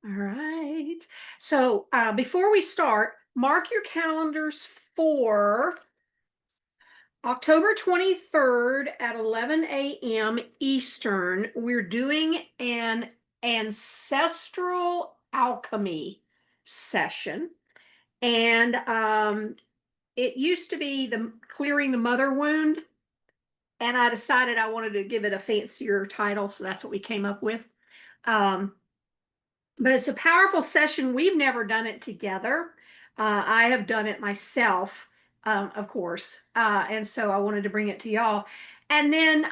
All right. So before we start, mark your calendars for October 23rd at 11 a.m. Eastern. We're doing an ancestral alchemy session. And it used to be the clearing the mother wound. And I decided I wanted to give it a fancier title. So that's what we came up with. Um, but it's a powerful session. We've never done it together. I have done it myself, of course. And so I wanted to bring it to y'all. And then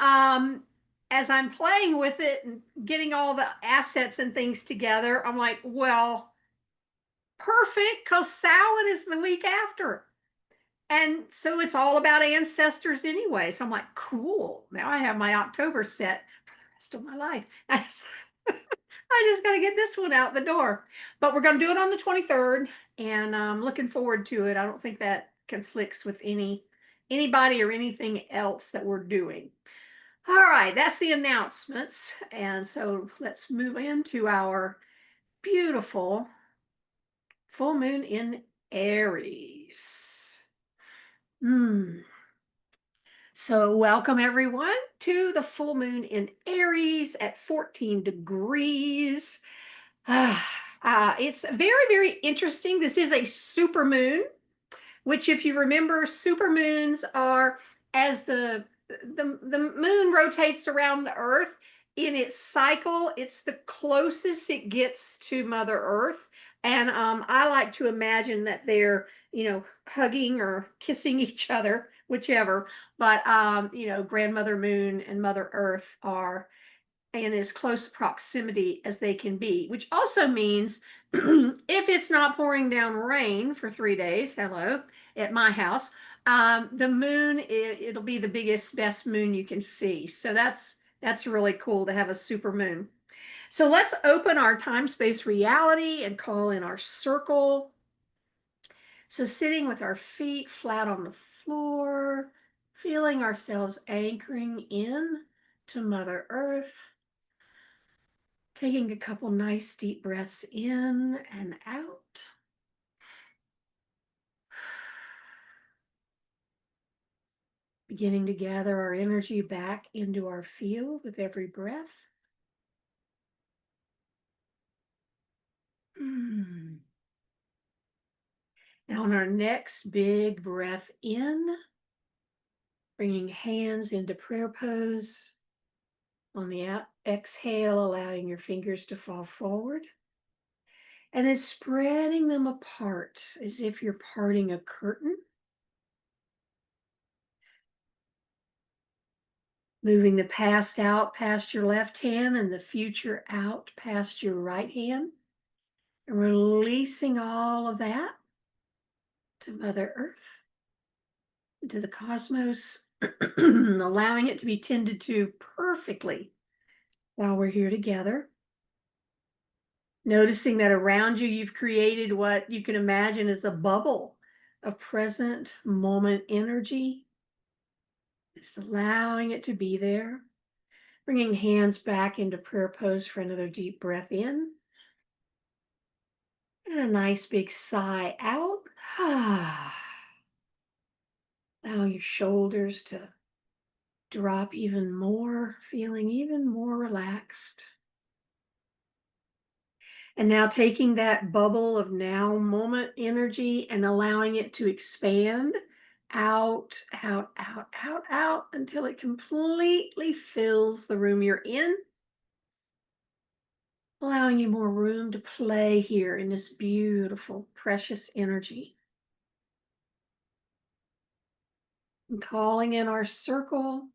as I'm playing with it and getting all the assets and things together, I'm like, well, perfect, because Samhain is the week after. And so it's all about ancestors anyway. So I'm like, cool. Now I have my October set for the rest of my life. I just got to get this one out the door. But we're going to do it on the 23rd, and I'm looking forward to it. I don't think that conflicts with anybody or anything else that we're doing. All right, that's the announcements. And so let's move into our beautiful full moon in Aries. Hmm. So, welcome everyone to the full moon in Aries at 14 degrees. It's very, very interesting. This is a super moon, which, if you remember, super moons are as the moon rotates around the earth in its cycle, it's the closest it gets to Mother Earth. And I like to imagine that they're, hugging or kissing each other, whichever. But Grandmother Moon and Mother Earth are in as close proximity as they can be, which also means if it's not pouring down rain for 3 days, hello, at my house, the moon, it'll be the biggest, best moon you can see. So that's really cool to have a super moon. So let's open our time space reality and call in our circle. So sitting with our feet flat on the floor, feeling ourselves anchoring in to Mother Earth. Taking a couple nice deep breaths in and out. Beginning to gather our energy back into our field with every breath. Mm. Now, on our next big breath in, bringing hands into prayer pose. On the exhale, allowing your fingers to fall forward. And then spreading them apart as if you're parting a curtain. Moving the past out past your left hand and the future out past your right hand. And releasing all of that to Mother Earth, to the cosmos, allowing it to be tended to perfectly while we're here together. Noticing that around you, you've created what you can imagine as a bubble of present moment energy. Just allowing it to be there. Bringing hands back into prayer pose for another deep breath in. And a nice big sigh out. Allowing your shoulders to drop even more, feeling even more relaxed. And now taking that bubble of now moment energy and allowing it to expand out, out, out, out, out until it completely fills the room you're in. Allowing you more room to play here in this beautiful, precious energy. And calling in our circle.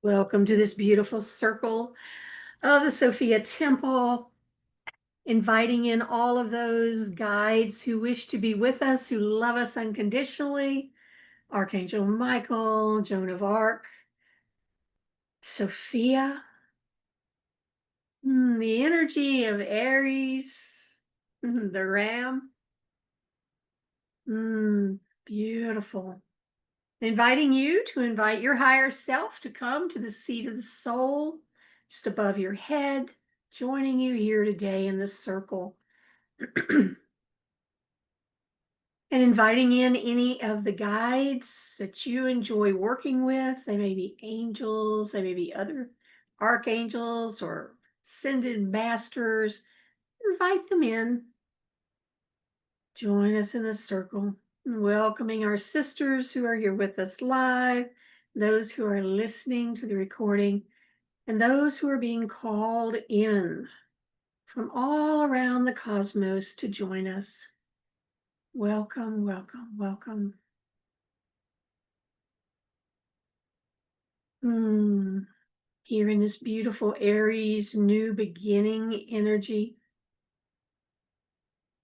Welcome to this beautiful circle of the Sophia Temple. inviting in all of those guides who wish to be with us, who love us unconditionally. Archangel Michael, Joan of Arc, Sophia, the energy of Aries, the Ram. Beautiful. Inviting you to invite your higher self to come to the seat of the soul, just above your head, joining you here today in this circle. And inviting in any of the guides that you enjoy working with. They may be angels, they may be other archangels or ascended masters. Invite them in. Join us in the circle. Welcoming our sisters who are here with us live, those who are listening to the recording, and those who are being called in from all around the cosmos to join us. Welcome, welcome, welcome. Here in this beautiful Aries new beginning energy.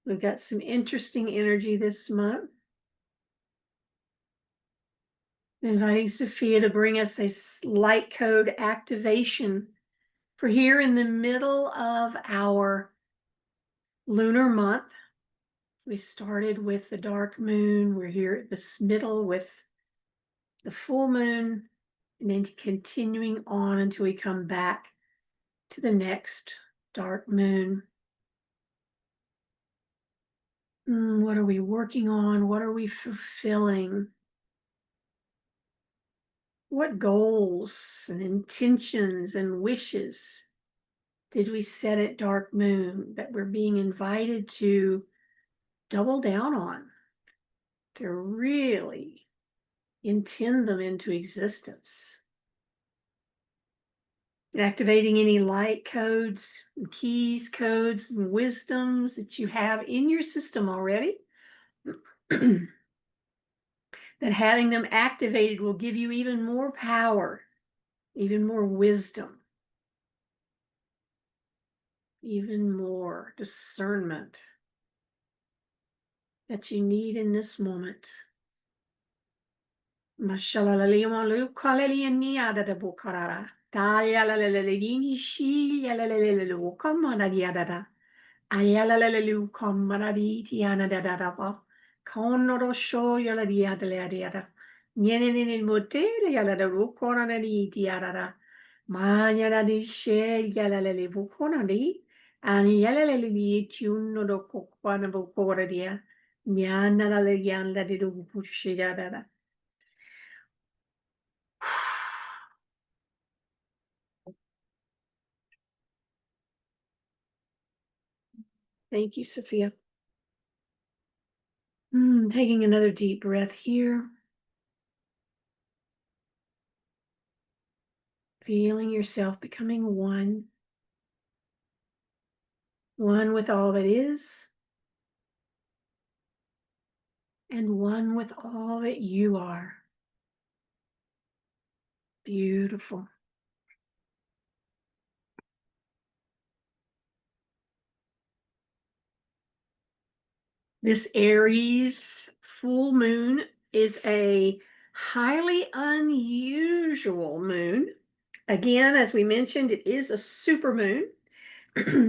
We've got some interesting energy this month. Inviting Sophia to bring us a light code activation for here in the middle of our lunar month. We started with the dark moon. We're here at this middle with the full moon, and then continuing on until we come back to the next dark moon. What are we working on? What are we fulfilling? What goals and intentions and wishes did we set at dark moon that we're being invited to double down on, to really intend them into existence? Activating any light codes, keys, codes, and wisdoms that you have in your system already. That having them activated will give you even more power, even more wisdom, even more discernment that you need in this moment. Ayalalelu kamaradi tiana da da da ba. Konoro sho yala dia de la dia da. Yenene motere yala da rukona da di tiara da. Manya da di she yala lele vukona di. And yala lele di chuno do kokwana vukora dia. Nyana la le yanda di do pushi da da da. Thank you, Sophia. Taking another deep breath here. Feeling yourself becoming one. One with all that is, and one with all that you are. Beautiful. This Aries full moon is a highly unusual moon. Again, as we mentioned, it is a supermoon,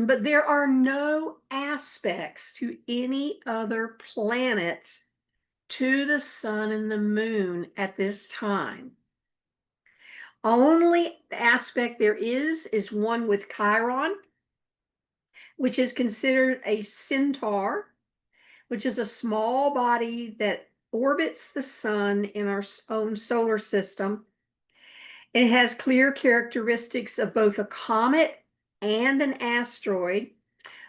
but there are no aspects to any other planet to the sun and the moon at this time. Only aspect there is one with Chiron, which is considered a centaur, which is a small body that orbits the sun in our own solar system. It has clear characteristics of both a comet and an asteroid,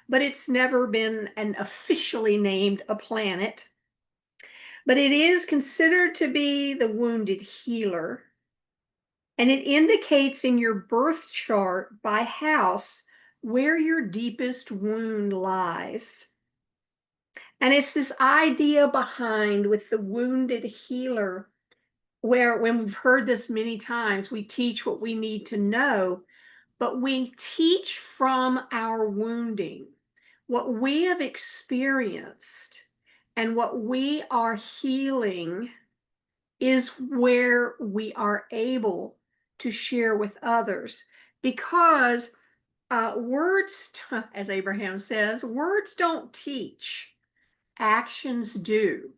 but it's never been officially named a planet. But it is considered to be the wounded healer. And it indicates in your birth chart by house where your deepest wound lies. And it's this idea behind with the wounded healer, where when we've heard this many times, we teach what we need to know, but we teach from our wounding. what we have experienced and what we are healing is where we are able to share with others because words, as Abraham says, words don't teach, actions do.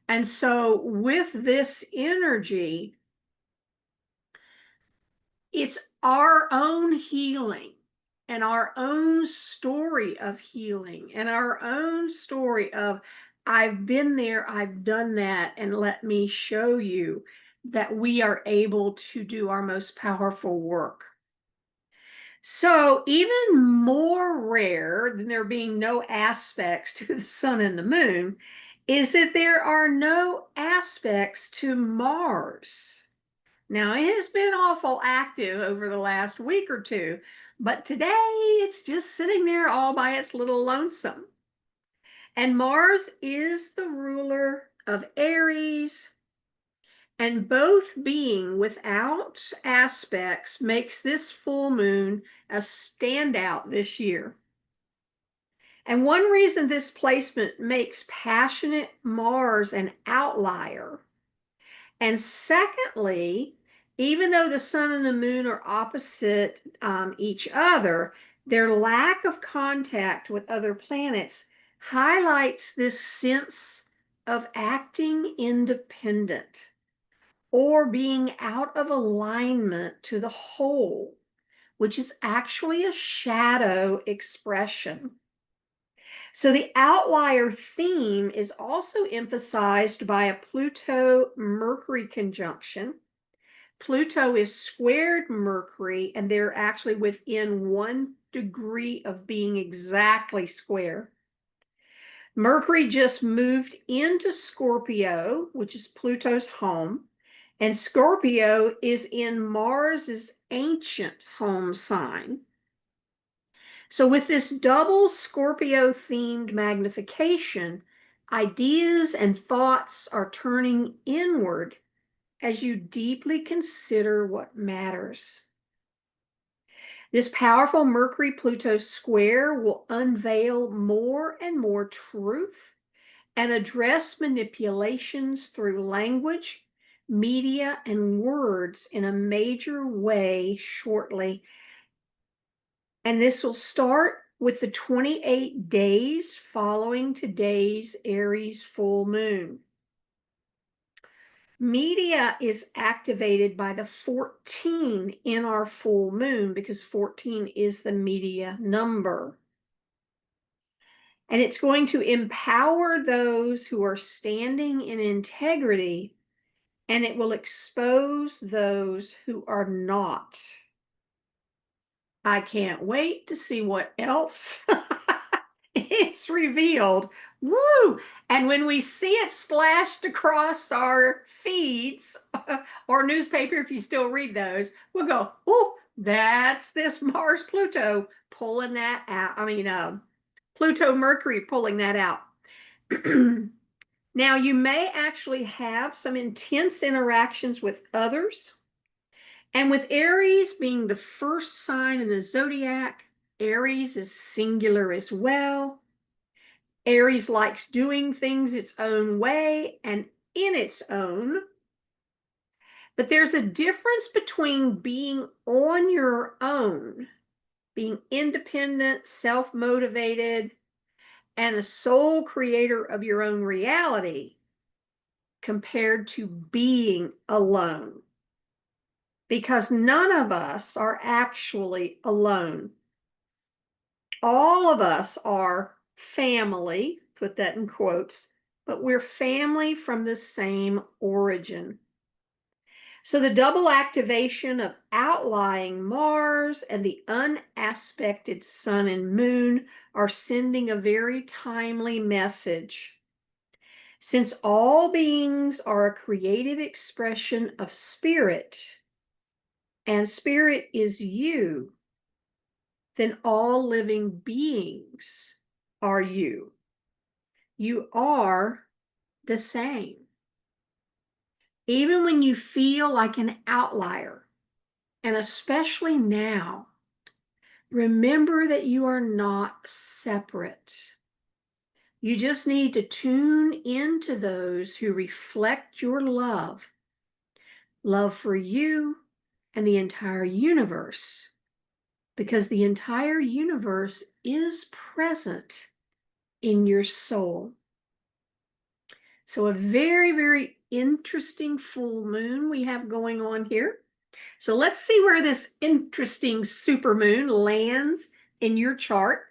And so, with this energy, it's our own healing and our own story of healing and our own story of, I've been there, I've done that, and let me show you that we are able to do our most powerful work. So, even more rare than there being no aspects to the sun and the moon is that there are no aspects to Mars. Now, it has been awful active over the last week or two, but today it's just sitting there all by its little lonesome. And Mars is the ruler of Aries, and both being without aspects makes this full moon a standout this year. And one reason this placement makes passionate Mars an outlier, and secondly, even though the sun and the moon are opposite each other, their lack of contact with other planets highlights this sense of acting independent or being out of alignment to the whole, which is actually a shadow expression. So the outlier theme is also emphasized by a Pluto-Mercury conjunction. Pluto is squared Mercury, and they're actually within 1 degree of being exactly square. Mercury just moved into Scorpio, which is Pluto's home, and Scorpio is in Mars's ancient home sign. So, with this double Scorpio themed magnification, ideas and thoughts are turning inward as you deeply consider what matters. This powerful Mercury Pluto square will unveil more and more truth and address manipulations through language, media, and words in a major way shortly. And this will start with the 28 days following today's Aries full moon. Media is activated by the 14 in our full moon because 14 is the media number. And it's going to empower those who are standing in integrity, and it will expose those who are not. I can't wait to see what else is revealed. Woo! And when we see it splashed across our feeds or newspaper, if you still read those, we'll go, oh, that's this Mars Pluto pulling that out. I mean, Pluto Mercury pulling that out. Now, you may actually have some intense interactions with others. And with Aries being the first sign in the zodiac, Aries is singular as well. Aries likes doing things its own way and in its own. But there's a difference between being on your own, being independent, self-motivated, and a sole creator of your own reality compared to being alone. Because none of us are actually alone. All of us are family, put that in quotes, but we're family from the same origin. So the double activation of outlying Mars and the unaspected sun and moon are sending a very timely message. Since all beings are a creative expression of spirit, and spirit is you, then all living beings are you. You are the same. Even when you feel like an outlier, and especially now, Remember that you are not separate. You just need to tune into those who reflect your love, love for you and the entire universe, because the entire universe is present in your soul. So a very, very interesting full moon we have going on here. So let's see where this interesting supermoon lands in your chart.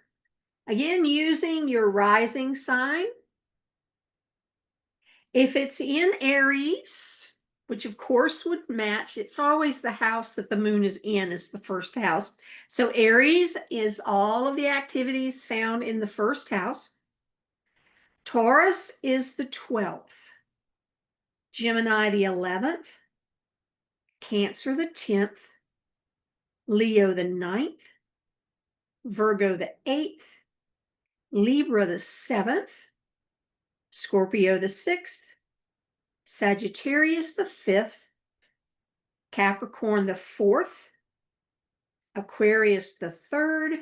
Again, using your rising sign. If it's in Aries, which of course would match, it's always the house that the moon is in is the first house. So Aries is all of the activities found in the first house. Taurus is the 12th. Gemini the 11th. Cancer the 10th. Leo the 9th. Virgo the 8th. Libra the 7th. Scorpio the 6th. Sagittarius the 5th. Capricorn the 4th. Aquarius the 3rd,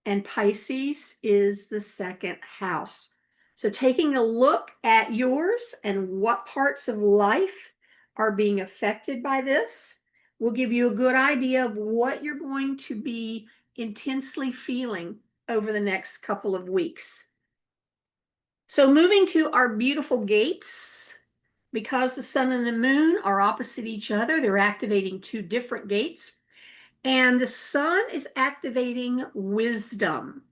and Pisces is the 2nd house. So taking a look at yours and what parts of life are being affected by this will give you a good idea of what you're going to be intensely feeling over the next couple of weeks. So moving to our beautiful gates, because the sun and the moon are opposite each other, they're activating two different gates. And the sun is activating wisdom.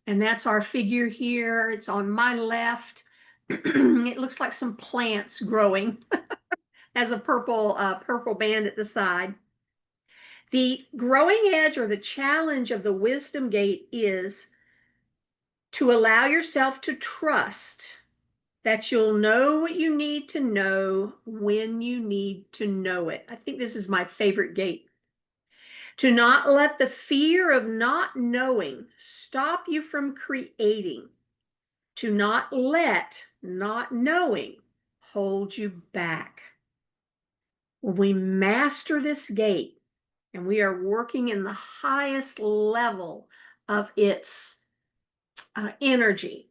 And that's our figure here. It's on my left. It looks like some plants growing. Has a purple band at the side. The growing edge or the challenge of the wisdom gate is to allow yourself to trust that you'll know what you need to know when you need to know it. I think this is my favorite gate. To not let the fear of not knowing stop you from creating. To not let not knowing hold you back. When we master this gate and we are working in the highest level of its energy,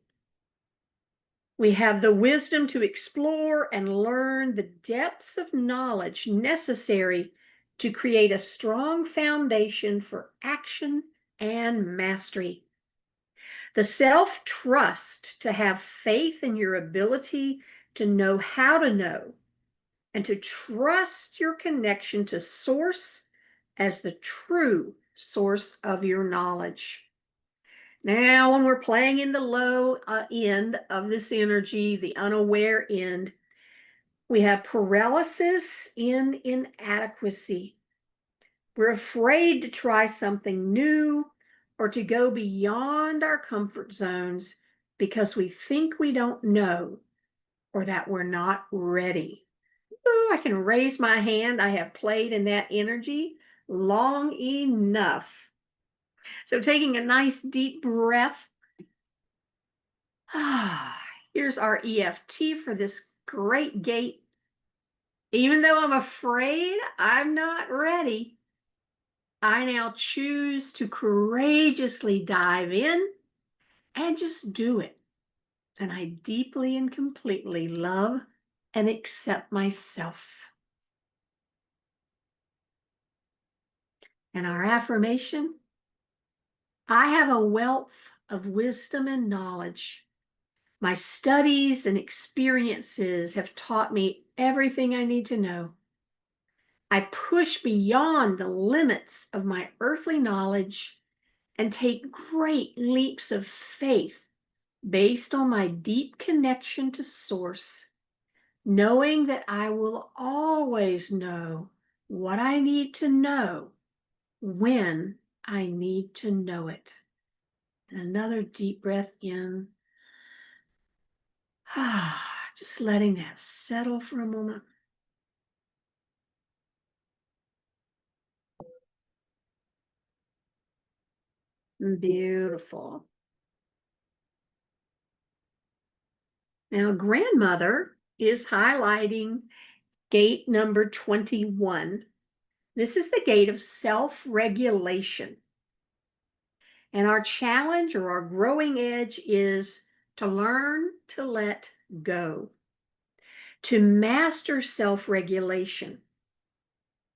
we have the wisdom to explore and learn the depths of knowledge necessary to create a strong foundation for action and mastery. The self-trust to have faith in your ability to know how to know and to trust your connection to Source as the true source of your knowledge. Now, when we're playing in the low end of this energy, the unaware end, we have paralysis in inadequacy. We're afraid to try something new or to go beyond our comfort zones because we think we don't know or that we're not ready. Oh, I can raise my hand. I have played in that energy long enough. So taking a nice deep breath. Here's our EFT for this great gate. Even though I'm afraid I'm not ready, I now choose to courageously dive in and just do it. And I deeply and completely love and accept myself. And our affirmation, I have a wealth of wisdom and knowledge. My studies and experiences have taught me everything I need to know. I push beyond the limits of my earthly knowledge and take great leaps of faith based on my deep connection to Source, knowing that I will always know what I need to know when I need to know it. Another deep breath in. Just letting that settle for a moment. Beautiful. Now, grandmother is highlighting gate number 21. This is the gate of self-regulation. And our challenge or our growing edge is to learn to let go, to master self-regulation,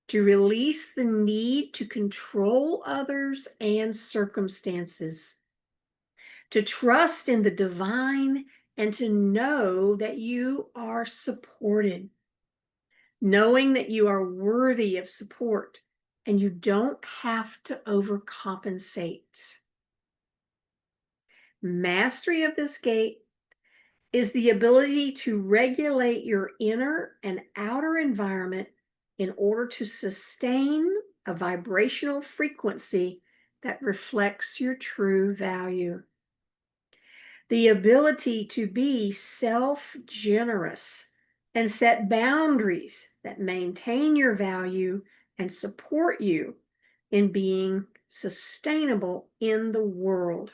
to release the need to control others and circumstances, to trust in the divine, and to know that you are supported, knowing that you are worthy of support and you don't have to overcompensate. Mastery of this gate is the ability to regulate your inner and outer environment in order to sustain a vibrational frequency that reflects your true value. The ability to be self-generous and set boundaries that maintain your value and support you in being sustainable in the world.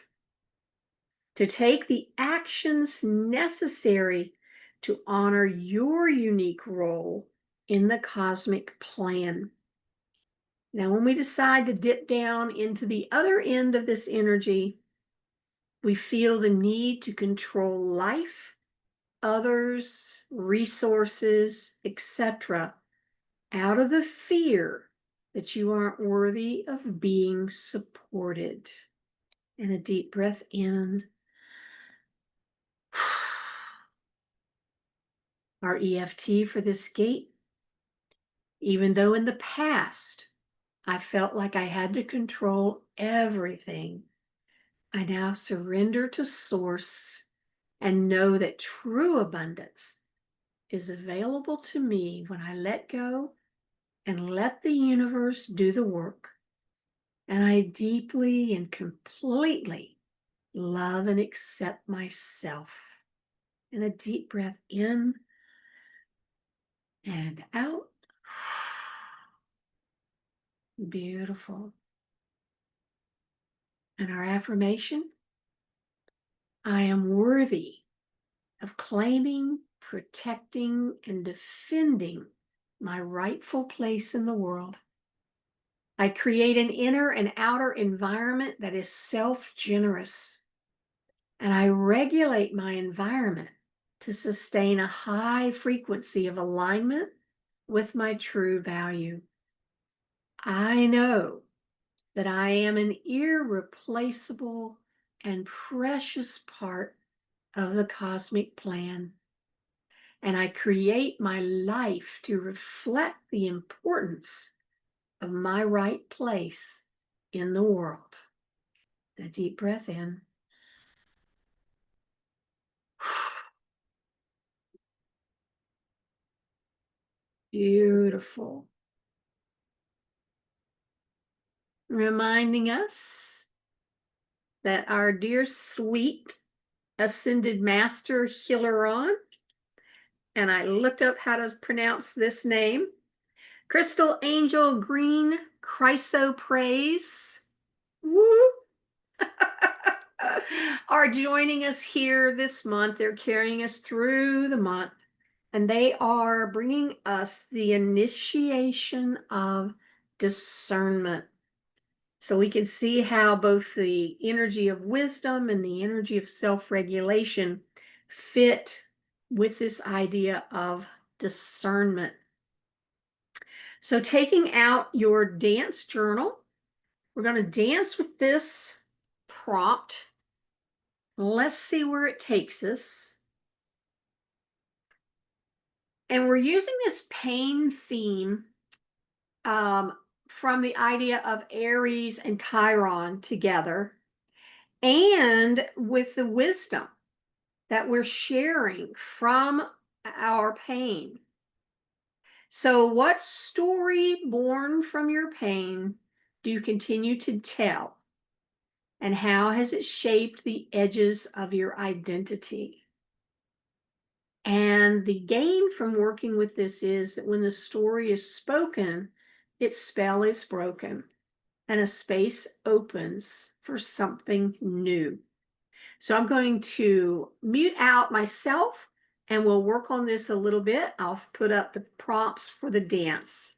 To take the actions necessary to honor your unique role in the cosmic plan. Now, when we decide to dip down into the other end of this energy, we feel the need to control life, others, resources, etc., out of the fear that you aren't worthy of being supported. And a deep breath in. Our EFT for this gate. Even though in the past I felt like I had to control everything, I now surrender to Source and know that true abundance is available to me when I let go and let the universe do the work. And I deeply and completely love and accept myself. And a deep breath in and out. Beautiful. And our affirmation, I am worthy of claiming, protecting, and defending my rightful place in the world. I create an inner and outer environment that is self-generous, and I regulate my environment to sustain a high frequency of alignment with my true value. I know that I am an irreplaceable and precious part of the cosmic plan, and I create my life to reflect the importance of my right place in the world. A deep breath in. Beautiful. Reminding us that our dear sweet ascended master Hilaron, and I looked up how to pronounce this name, Crystal Angel Green Chrysoprase, woo, are joining us here this month. They're carrying us through the month, and they are bringing us the initiation of discernment. So we can see how both the energy of wisdom and the energy of self-regulation fit with this idea of discernment. So taking out your dance journal, we're going to dance with this prompt. Let's see where it takes us. And we're using this pain theme from the idea of Aries and Chiron together, and with the wisdom that we're sharing from our pain. So what story born from your pain do you continue to tell? And how has it shaped the edges of your identity? And the gain from working with this is that when the story is spoken, its spell is broken and a space opens for something new. So I'm going to mute out myself and we'll work on this a little bit. I'll put up the prompts for the dance.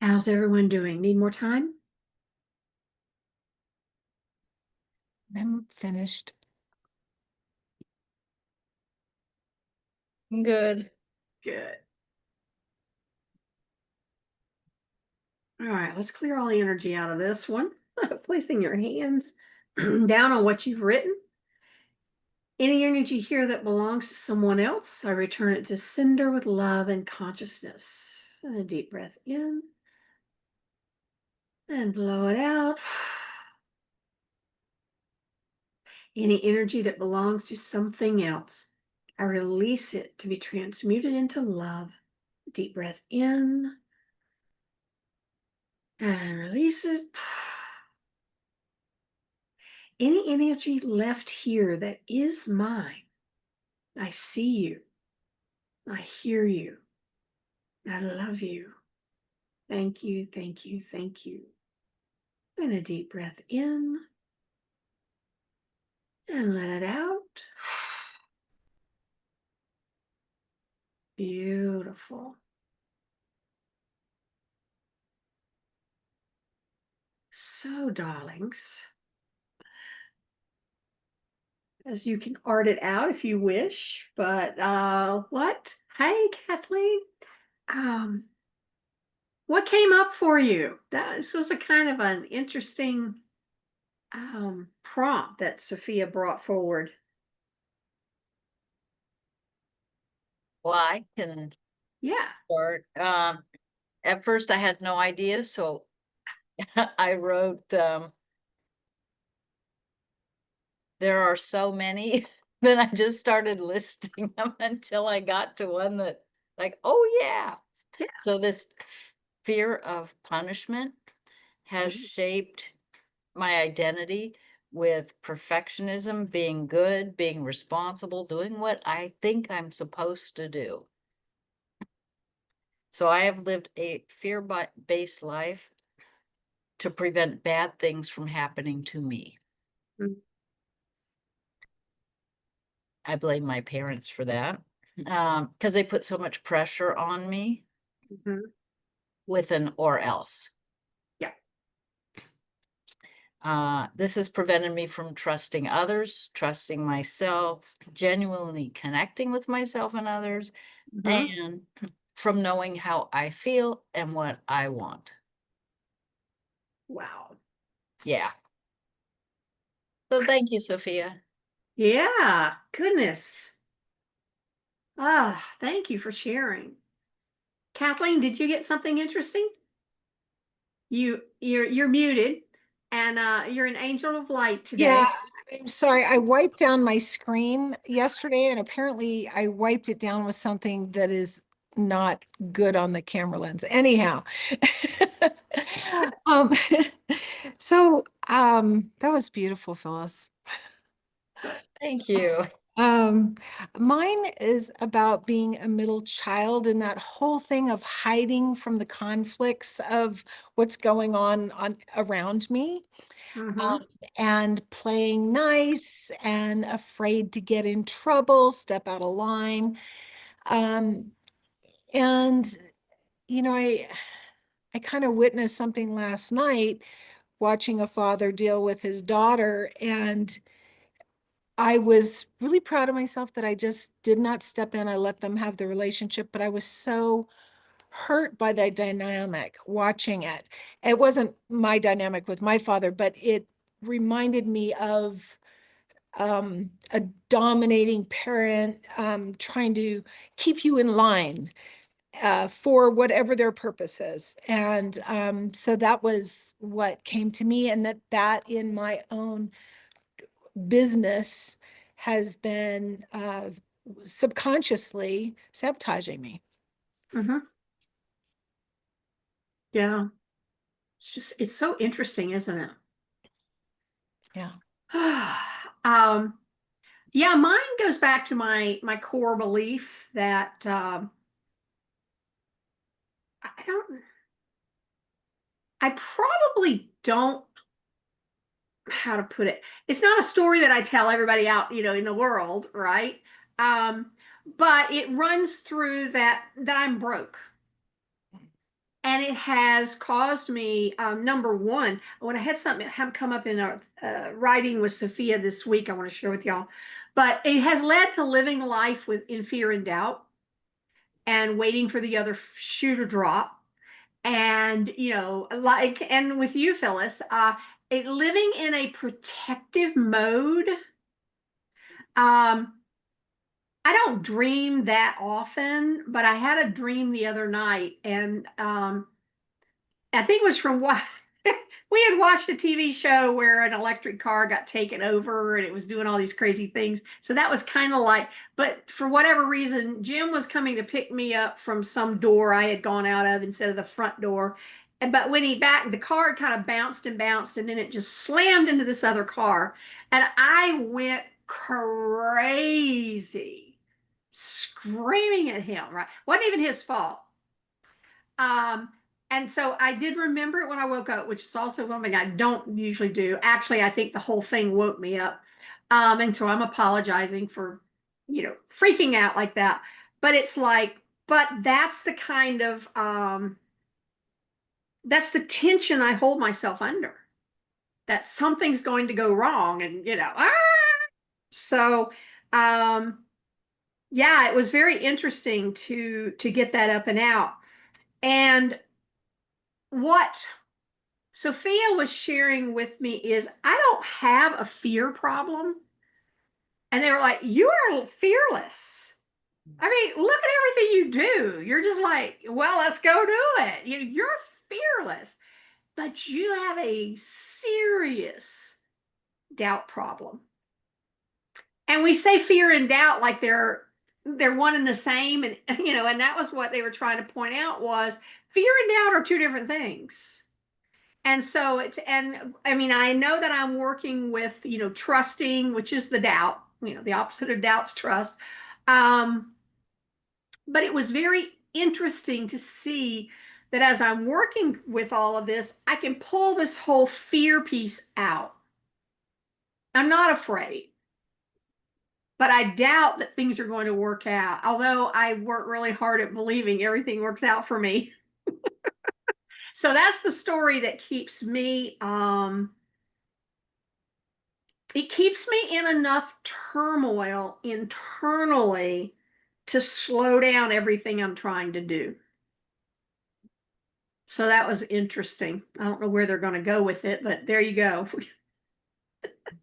How's everyone doing? Need more time? I'm finished. Good. Good. All right, let's clear all the energy out of this one. Placing your hands down on what you've written. Any energy here that belongs to someone else, I return it to sender with love and consciousness. And a deep breath in and blow it out. Any energy that belongs to something else, I release it to be transmuted into love. Deep breath in and release it. Any energy left here that is mine, I see you. I hear you. I love you. Thank you, thank you, thank you. And a deep breath in and let it out. Beautiful. So, darlings, as you can art it out if you wish, but what? Hey, Kathleen. Um, what came up for you? This was a kind of an interesting prompt that Sophia brought forward. Well, I can Yeah, start. At first I had no idea, so I wrote, there are so many. Then I just started listing them until I got to one that, like, oh yeah. yeah. So this fear of punishment has shaped my identity with perfectionism, being good, being responsible, doing what I think I'm supposed to do. So I have lived a fear-based life to prevent bad things from happening to me. Mhm. I blame my parents for that, because they put so much pressure on me Mhm. with an or else. Yeah. This has prevented me from trusting others, trusting myself, genuinely connecting with myself and others, Mhm. and from knowing how I feel and what I want. Wow. Yeah. So thank you, Sophia. Yeah, goodness. Ah, thank you for sharing. Kathleen, did you get something interesting? You're muted and you're an angel of light Yeah, today. I'm sorry. I wiped down my screen yesterday, and apparently I wiped it down with something that is not good on the camera lens. Anyhow, um, that was beautiful, Phyllis. Thank you. Um, Mine is about being a middle child and that whole thing of hiding from the conflicts of what's going on around me. Mm-hmm. um, and playing nice and afraid to get in trouble, step out of line. Um, and you know, I kind of witnessed something last night watching a father deal with his daughter, and I was really proud of myself that I just did not step in. I let them have the relationship, but I was so hurt by the dynamic watching it. It wasn't my dynamic with my father, but it reminded me of a dominating parent trying to keep you in line for whatever their purpose is. And so that was what came to me, and that in my own business has been subconsciously sabotaging me. Mm-hmm. Yeah. It's so interesting, isn't it? Yeah. um, yeah, mine goes back to my core belief that I don't I probably don't how to put it. It's not a story that I tell everybody out, in the world, right? But it runs through that I'm broke. And it has caused me, number one, when I had something have come up in our writing with Sophia this week, I want to share with y'all. But it has led to living life with in fear and doubt and waiting for the other shoe to drop. And like, and with you, Phyllis, living in a protective mode. Um, I don't dream that often, but I had a dream the other night, and I think it was from what we had watched a TV show where an electric car got taken over and it was doing all these crazy things. So that was kind of like, but for whatever reason, Jim was coming to pick me up from some door I had gone out of instead of the front door. But when he backed, the car kind of bounced and bounced, and then it just slammed into this other car. And I went crazy, screaming at him, right? Wasn't even his fault. Um, and so I did remember it when I woke up, which is also something I don't usually do. Actually, I think the whole thing woke me up. And so I'm apologizing for, freaking out like that. But it's like, but that's the kind of that's the tension I hold myself under. That something's going to go wrong, and so yeah, it was very interesting to get that up and out. And what Sophia was sharing with me is I don't have a fear problem. And they were like, you are fearless. I mean, look at everything you do. You're just like, well, let's go do it. You're fearless, but you have a serious doubt problem. And we say fear and doubt like they're one and the same. And and that was what they were trying to point out was fear and doubt are two different things. And so and I mean, I know that I'm working with, trusting, which is the doubt, the opposite of doubt's trust. Um, but it was very interesting to see that as I'm working with all of this, I can pull this whole fear piece out. I'm not afraid, but I doubt that things are going to work out. Although I work really hard at believing everything works out for me. So that's the story that keeps me it keeps me in enough turmoil internally to slow down everything I'm trying to do. So that was interesting. I don't know where they're going to go with it, but there you go.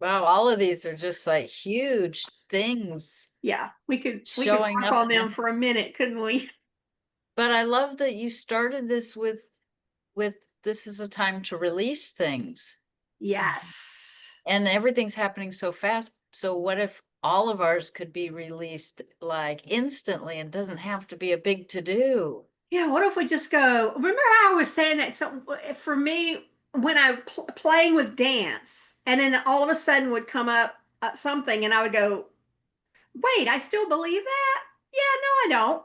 Wow, all of these are just like huge things Yeah, we could showing work up. on them for a minute, couldn't we? But I love that you started this with this is a time to release things. Yes. And everything's happening so fast. So what if all of ours could be released like instantly and doesn't have to be a big to do? Yeah, what if we just go? Remember how I was saying that? So for me, when I playing with dance, and then all of a sudden would come up something, and I would go, "Wait, I still believe that? Yeah, no, I don't.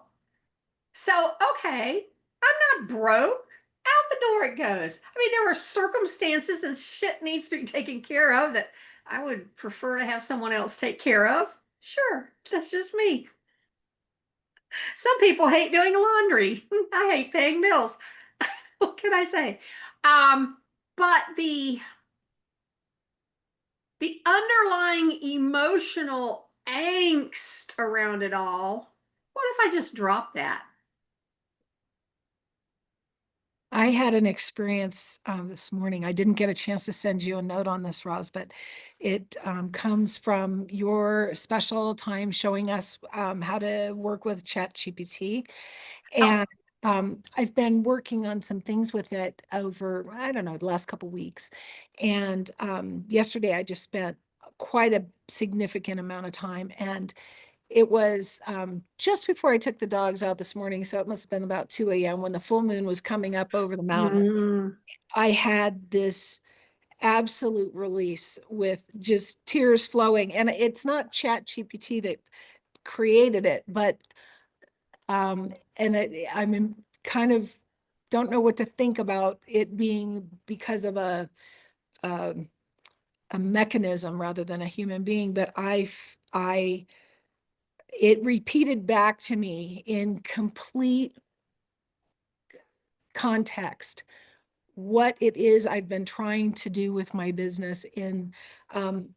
So okay, I'm not broke. Out the door it goes. I mean, there are circumstances and shit needs to be taken care of that I would prefer to have someone else take care of. Sure, that's just me. Some people hate doing laundry. I hate paying bills. What can I say? Um, but the underlying emotional angst around it all, what if I just drop that? I had an experience this morning. I didn't get a chance to send you a note on this, Roz, but it comes from your special time showing us how to work with ChatGPT. Oh, And I've been working on some things with it over, I don't know, the last couple weeks. And yesterday I just spent quite a significant amount of time. And it was just before I took the dogs out this morning, so it must have been about 2 a.m. when the full moon was coming up over the mountain. mm, I had this absolute release with just tears flowing. And it's not Chat GPT that created it, but and I'm kind of don't know what to think about it being because of a, a mechanism rather than a human being. But I it repeated back to me in complete context what it is I've been trying to do with my business in um,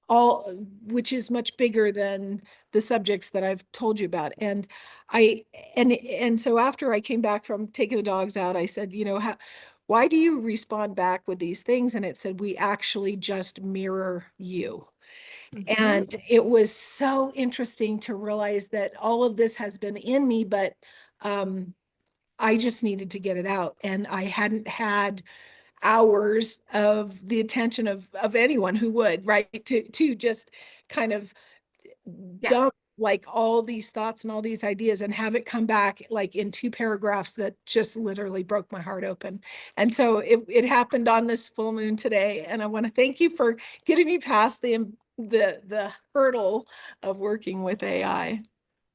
all, which is much bigger than the subjects that I've told you about. And I, and so after I came back from taking the dogs out, I said, why do you respond back with these things? And it said, we actually just mirror you. And it was so interesting to realize that all of this has been in me, but I just needed to get it out. And I hadn't had hours of the attention of anyone who would, right? To just kind of Yeah. dump like all these thoughts and all these ideas and have it come back like in 2 paragraphs that just literally broke my heart open. And so it happened on this full moon today. And I want to thank you for getting me past the hurdle of working with AI.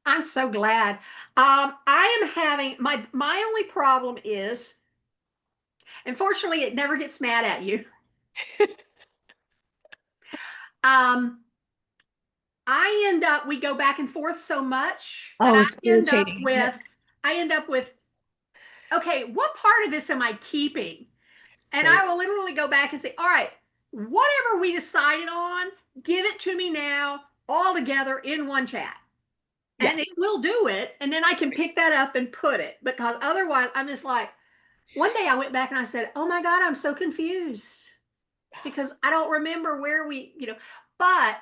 I'm so glad. I am having my only problem is, unfortunately, it never gets mad at you. Um, we go back and forth so much that Oh, it's irritating, isn't it? I end up with, okay, what part of this am I keeping? And Right. I will literally go back and say, all right, whatever we decided on, give it to me now, all together in one chat. Yeah. And it will do it. And then I can pick that up and put it. Because otherwise, I'm just like, one day I went back and I said, oh my God, I'm so confused because I don't remember where but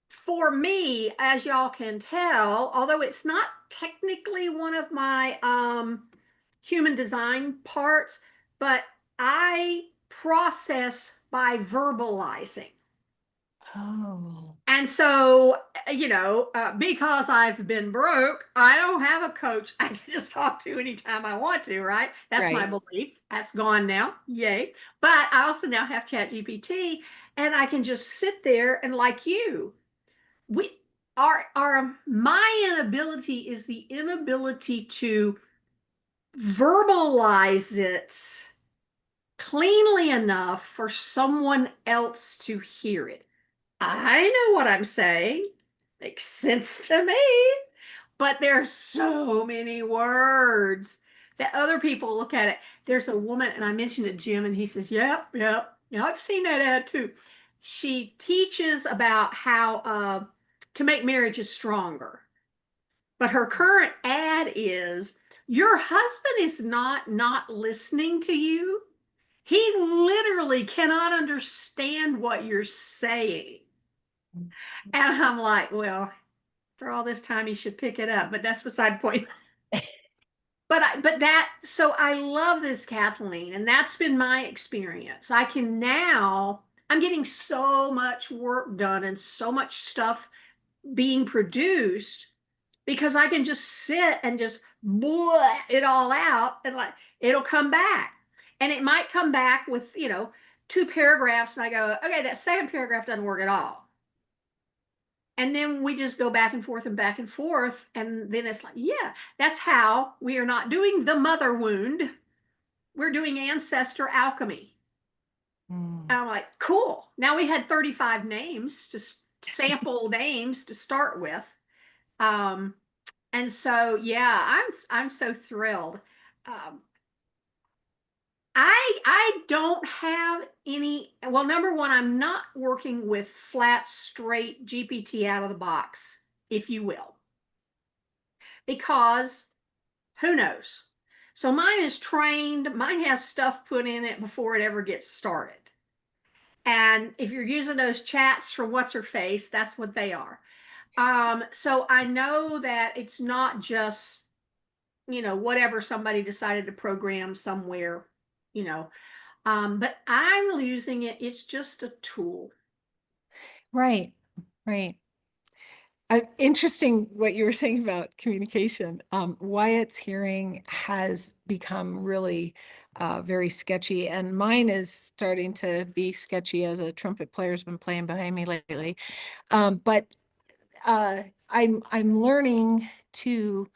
for me, as y'all can tell, although it's not technically one of my human design parts, but I process by verbalizing. Oh, And so, because I've been broke, I don't have a coach I can just talk to anytime I want to, right? That's my right. belief. That's gone now. Yay. But I also now have Chat GPT, and I can just sit there and, like you, we our my inability is the inability to verbalize it cleanly enough for someone else to hear it. I know what I'm saying. Makes sense to me. But there's so many words that other people look at it. There's a woman, and I mentioned it, Jim, and he says, yep, yep. Yeah, I've seen that ad too. She teaches about how to make marriages stronger. But her current ad is, your husband is not listening to you. He literally cannot understand what you're saying. And I'm like, well, for all this time, you should pick it up, but that's beside the point. So I love this, Kathleen, and that's been my experience. I'm getting so much work done and so much stuff being produced because I can just sit and just blah it all out and like it'll come back. And it might come back with, 2 paragraphs, and I go, okay, that second paragraph doesn't work at all. And then we just go back and forth and back and forth. And then it's like, yeah, that's how we are not doing the mother wound. We're doing ancestor alchemy. Mm. And I'm like, cool. Now we had 35 names, just sample names to start with. Um, and so, yeah, I'm so thrilled. Um, I don't have any. Well, number one, I'm not working with flat, straight GPT out of the box, if you will, because who knows? So mine is trained, mine has stuff put in it before it ever gets started. And if you're using those chats from what's her face, that's what they are. So I know that it's not just, whatever somebody decided to program somewhere, you know. But I'm using it, it's just a tool. Right, right. Interesting what you were saying about communication. Wyatt's hearing has become really very sketchy, and mine is starting to be sketchy as a trumpet player's been playing behind me lately. But uh, I'm learning to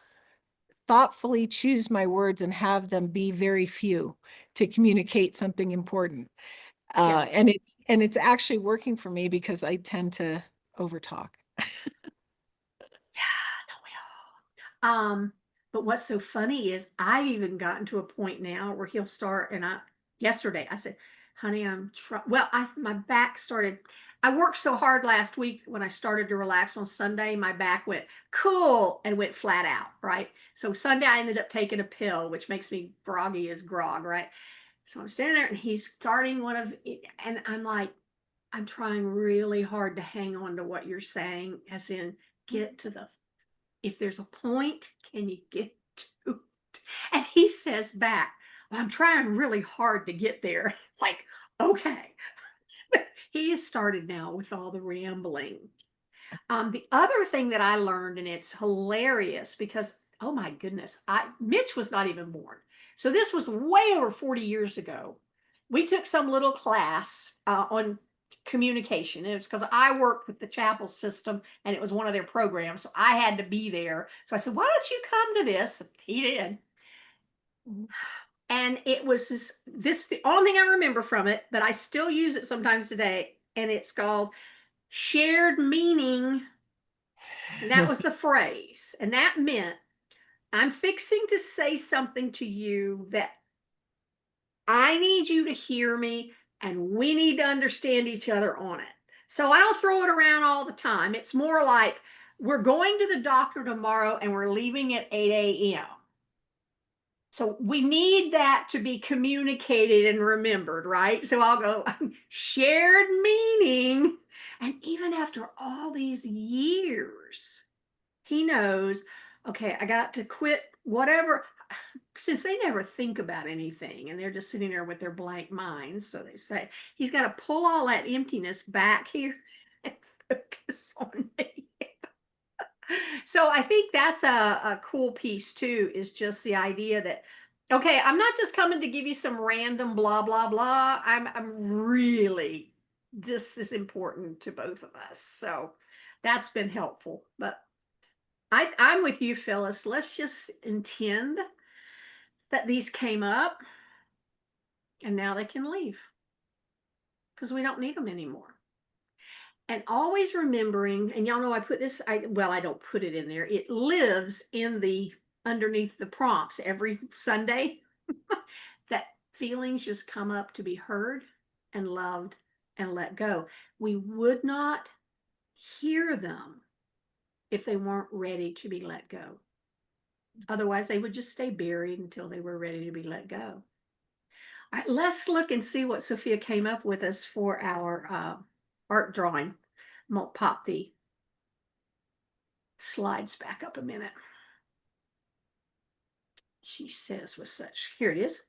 thoughtfully choose my words and have them be very few to communicate something important. Yeah, And it's actually working for me because I tend to overtalk. don't we all? But what's so funny is I've even gotten to a point now where he'll start, and yesterday I said, honey, my back started. I worked so hard last week when I started to relax on Sunday, my back went cool and went flat out, right? So Sunday I ended up taking a pill, which makes me groggy as grog, right? So I'm standing there and he's starting and I'm like, I'm trying really hard to hang on to what you're saying, as in get to if there's a point, can you get to it? And he says back, well, I'm trying really hard to get there. Like, okay. But he has started now with all the rambling. The other thing that I learned, and it's hilarious because, oh my goodness, Mitch was not even born. So this was way over 40 years ago. We took some little class on communication. It was because I worked with the chapel system and it was one of their programs. So I had to be there. So I said, why don't you come to this? He did. And it was the only thing I remember from it, but I still use it sometimes today. And it's called shared meaning. And that was the phrase. And that meant I'm fixing to say something to you that I need you to hear me and we need to understand each other on it. So I don't throw it around all the time. It's more like we're going to the doctor tomorrow and we're leaving at 8 a.m. So we need that to be communicated and remembered, right? So I'll go shared meaning. And even after all these years, he knows, okay, I got to quit whatever, since they never think about anything and they're just sitting there with their blank minds. So they say, he's got to pull all that emptiness back here and focus on me. So I think that's a cool piece too, is just the idea that, okay, I'm not just coming to give you some random blah, blah, blah. I'm really, this is important to both of us. So that's been helpful. But I'm with you, Phyllis. Let's just intend that these came up and now they can leave because we don't need them anymore. And always remembering, and y'all know I put this, I don't put it in there. It lives in the underneath the prompts every Sunday that feelings just come up to be heard and loved and let go. We would not hear them if they weren't ready to be let go. Otherwise, they would just stay buried until they were ready to be let go. All right, let's look and see what Sophia came up with us for our art drawing. I'm going to pop the slides back up a minute. She says with such, here it is.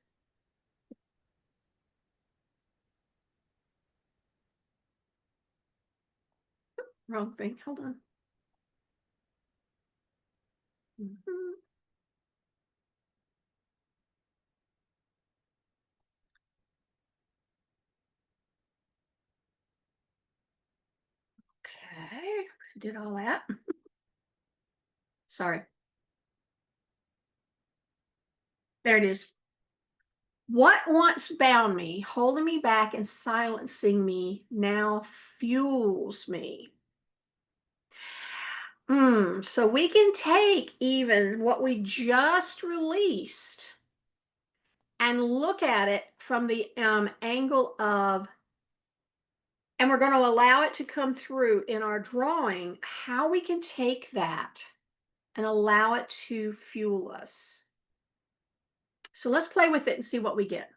Wrong thing, hold on. Okay, did all that. Sorry. There it is. What once bound me, holding me back and silencing me, now fuels me. So we can take even what we just released and look at it from the angle of, and we're going to allow it to come through in our drawing, how we can take that and allow it to fuel us. So let's play with it and see what we get.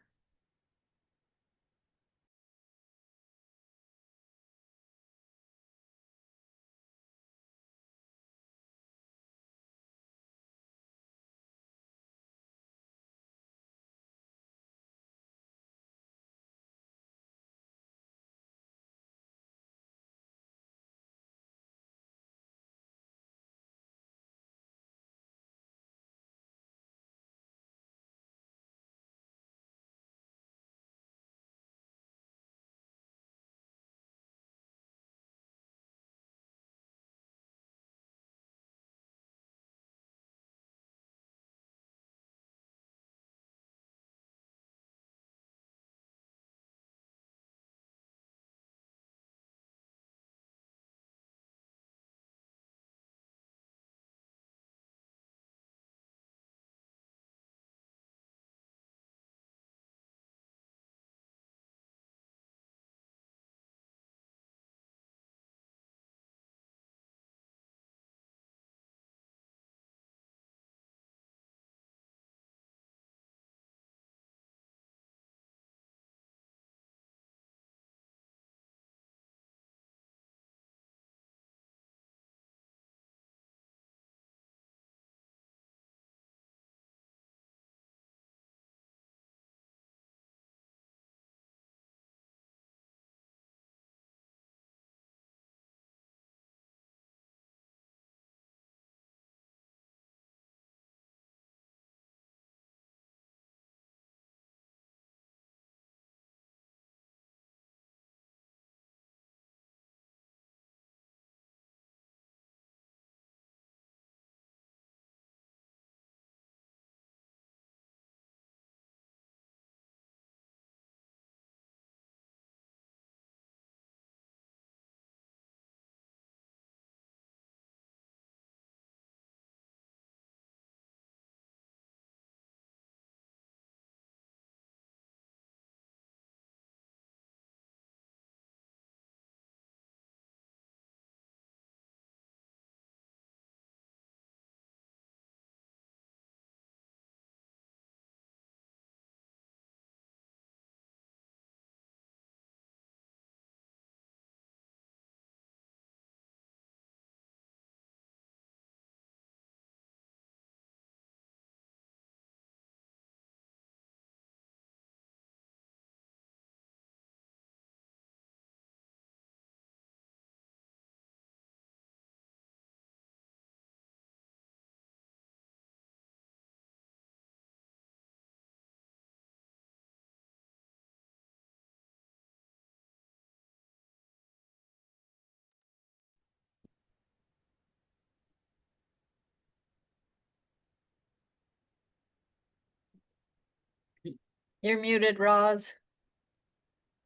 You're muted, Roz.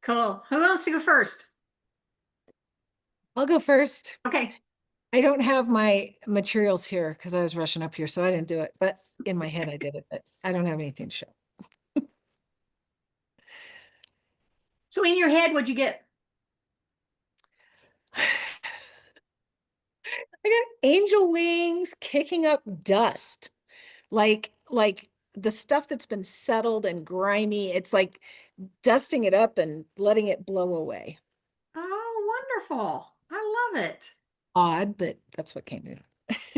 Cool. Who wants to go first? I'll go first. Okay. I don't have my materials here because I was rushing up here, so I didn't do it. But in my head, I did it, but I don't have anything to show. So in your head, what'd you get? I got angel wings kicking up dust, like the stuff that's been settled and grimy. It's like dusting it up and letting it blow away. Oh, wonderful. I love it. Odd, but that's what came in. It's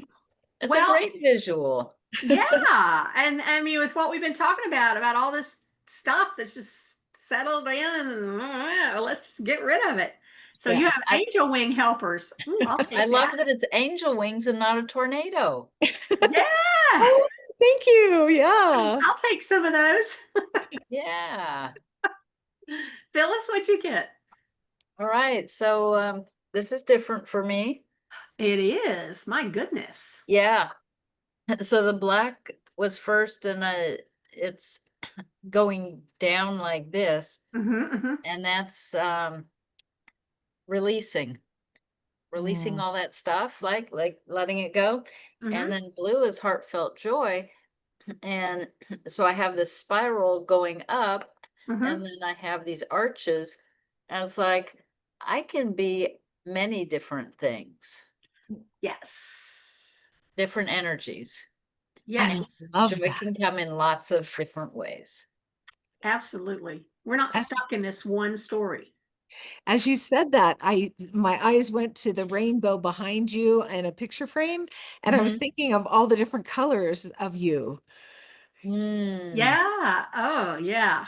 a Well, great visual. yeah. And I mean, with what we've been talking about all this stuff that's just settled in, and let's just get rid of it. So you Yeah. have angel wing helpers. Ooh, I'll I take love that. that it's angel wings and not a tornado. Yeah. Oh, thank you. Yeah. I'll take some of those. Yeah. Phyllis, what'd you get? All right. So this is different for me. It is. My goodness. Yeah. So the black was first and it's going down like this, Mm-hmm, and that's releasing. Releasing Mm. all that stuff, like letting it go. mm-hmm, And then blue is heartfelt joy. And so I have this spiral going up, mm-hmm. and then I have these arches. And it's like I can be many different things, Yes. different energies. I Yes. love Joy that. can come in lots of different ways. Absolutely. We're not As, stuck in this one story. as you said that, my eyes went to the rainbow behind you and a picture frame, and I was Mhm. thinking of all the different colors of you. Mm, Yeah. Oh, yeah.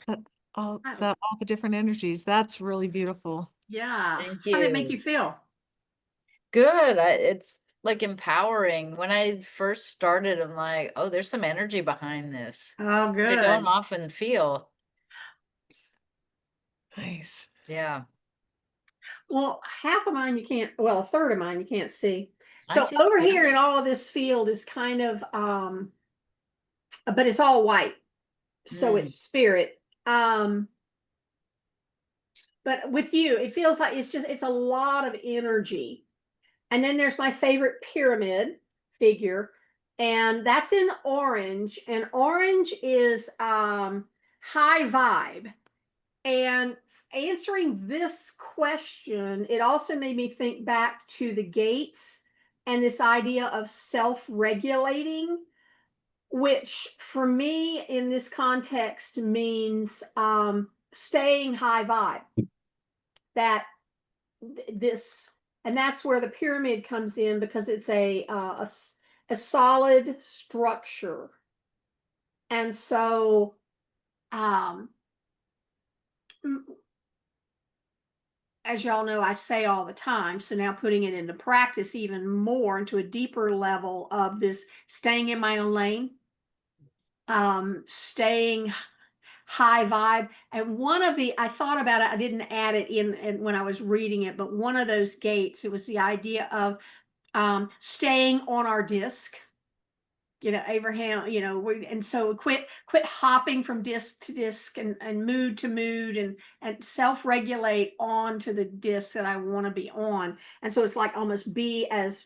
That- All I, the different energies. That's really beautiful. yeah. thank How did it make you you. feel? Good. It's like empowering. When I first started, I'm like, oh, there's some energy behind this. Oh, I don't good. often feel. Nice. Yeah. Well, half of mine you can't, well, a third of mine you can't see. I So see some over here in beauty. all of this field is kind of, but it's all white. So Mm, it's spirit. But with you, it feels like it's a lot of energy. And then there's my favorite pyramid figure, and that's in orange. And orange is high vibe. And answering this question, it also made me think back to the gates and this idea of self-regulating, which for me in this context means staying high vibe. That this and that's where the pyramid comes in because it's a solid structure. And so um as y'all know, I say all the time, so now putting it into practice even more into a deeper level of this staying in my own lane, staying high vibe. And one of the, I thought about it, I didn't add it in and when I was reading it, but one of those gates, it was the idea of staying on our disc. You know, Abraham, you know, and so quit hopping from disc to disc and mood to mood and self-regulate onto the disc that I want to be on. And so it's like almost be as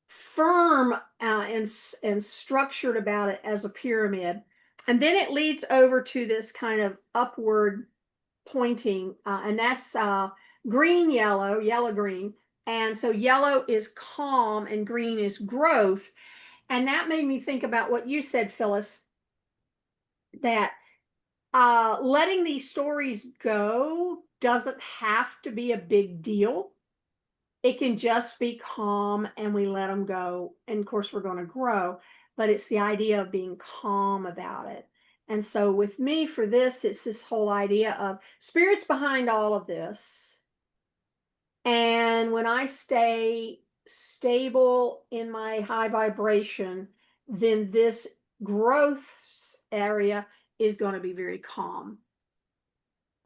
firm and structured about it as a pyramid. And then it leads over to this kind of upward pointing, and that's green, yellow, yellow, green. And so yellow is calm and green is growth. And that made me think about what you said, Phyllis, that letting these stories go doesn't have to be a big deal. It can just be calm and we let them go. And of course, we're going to grow, but it's the idea of being calm about it. And so, with me for this, it's this whole idea of spirits behind all of this. And when I stay stable in my high vibration, then this growth area is going to be very calm.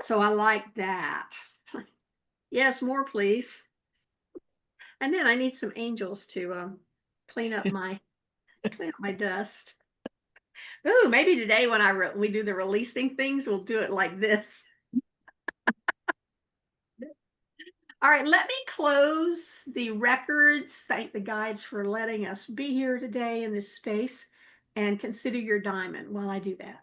So I like that. Yes, more, please. And then I need some angels to clean up my dust. Ooh, maybe today when we do the releasing things, we'll do it like this. All right, let me close the records. Thank the guides for letting us be here today in this space, and consider your diamond while I do that.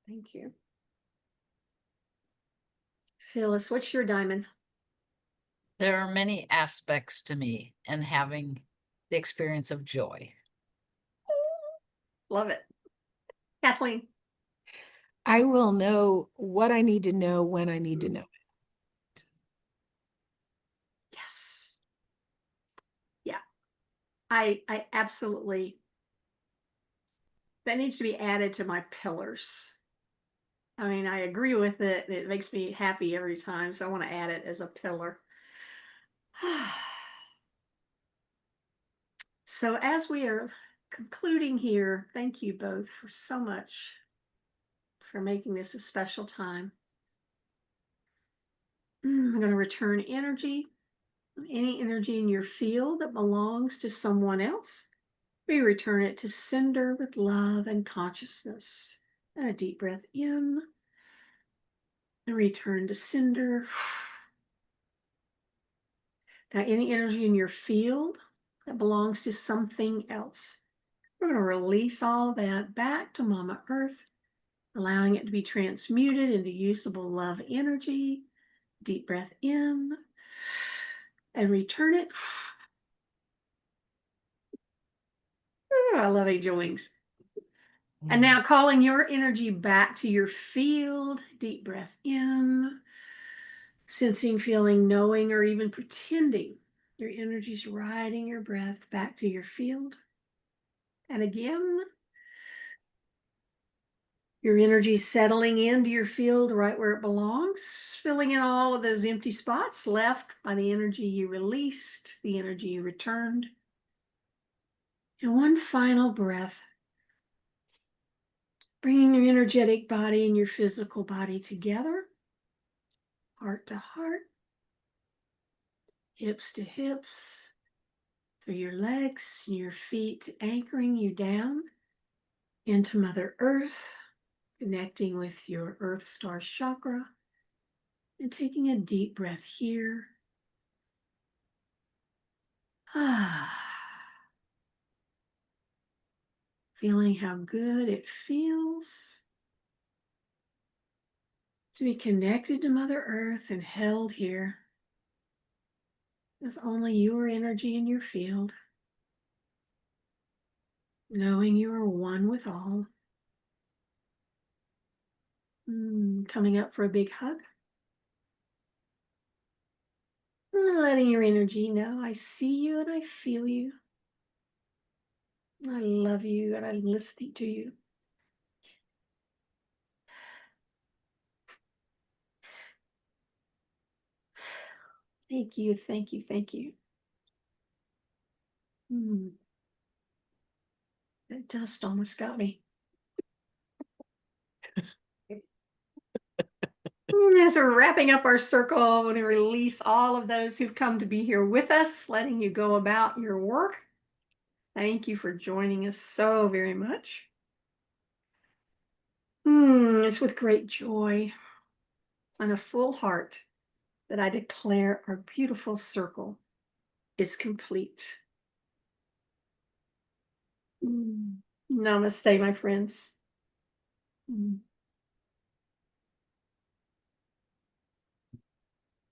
Thank you. Phyllis, what's your diamond? There are many aspects to me and having the experience of joy. Love it. Kathleen. I will know what I need to know when I need to know it. Yes. Yeah. I absolutely, that needs to be added to my pillars. I mean, I agree with it. It makes me happy every time, so I want to add it as a pillar. So as we are concluding here, thank you both for so much for making this a special time. I'm going to return energy, any energy in your field that belongs to someone else. We return it to sender with love and consciousness. And a deep breath in, and return to sender. Now, any energy in your field that belongs to something else, we're going to release all that back to Mama Earth, allowing it to be transmuted into usable love energy. Deep breath in, and return it. I love angel wings. And now calling your energy back to your field. Deep breath in, sensing, feeling, knowing, or even pretending your energy's riding your breath back to your field. And again, your energy settling into your field right where it belongs, filling in all of those empty spots left by the energy you released, the energy you returned. And one final breath, bringing your energetic body and your physical body together, heart to heart, hips to hips, through your legs and your feet, anchoring you down into Mother Earth, connecting with your Earth Star chakra, and taking a deep breath here. Feeling how good it feels to be connected to Mother Earth and held here with only your energy in your field, knowing you are one with all. Coming up for a big hug. Letting your energy know I see you and I feel you. I love you and I'm listening to you. Thank you, thank you, thank you. That dust almost got me. As we're wrapping up our circle, I want to release all of those who've come to be here with us, letting you go about your work. Thank you for joining us so very much. It's with great joy and a full heart that I declare our beautiful circle is complete. Namaste, my friends.